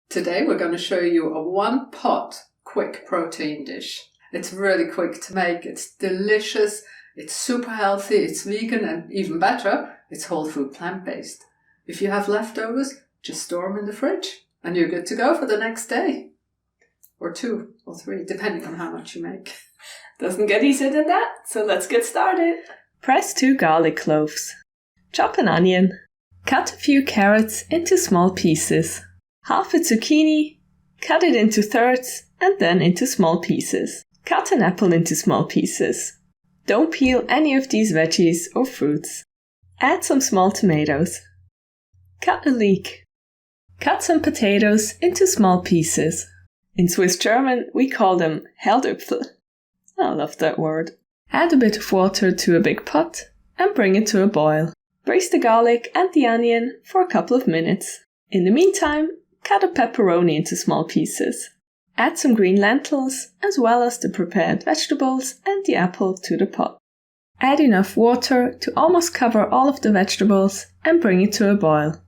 Today we're going to show you a one-pot quick protein dish. It's really quick to make, it's delicious, it's super healthy, it's vegan, and even better, it's whole food plant-based. If you have leftovers, just store them in the fridge and you're good to go for the next day. Or 2 or 3, depending on how much you make. Doesn't get easier than that, so let's get started. Press 2 garlic cloves. Chop an onion. Cut a few carrots into small pieces. Half a zucchini. Cut it into thirds and then into small pieces. Cut an apple into small pieces. Don't peel any of these veggies or fruits. Add some small tomatoes. Cut a leek. Cut some potatoes into small pieces. In Swiss German, we call them Herdöpfel. I love that word. Add a bit of water to a big pot and bring it to a boil. Braise the garlic and the onion for a couple of minutes. In the meantime, cut a pepperoni into small pieces. Add some green lentils as well as the prepared vegetables and the apple to the pot. Add enough water to almost cover all of the vegetables and bring it to a boil.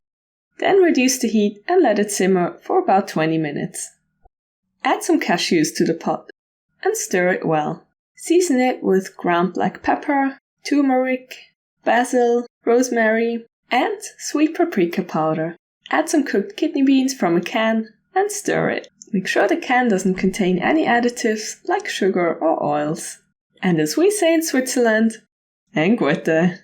Then reduce the heat and let it simmer for about 20 minutes. Add some cashews to the pot and stir it well. Season it with ground black pepper, turmeric, basil, rosemary, and sweet paprika powder. Add some cooked kidney beans from a can and stir it. Make sure the can doesn't contain any additives like sugar or oils. And as we say in Switzerland, en Guetä.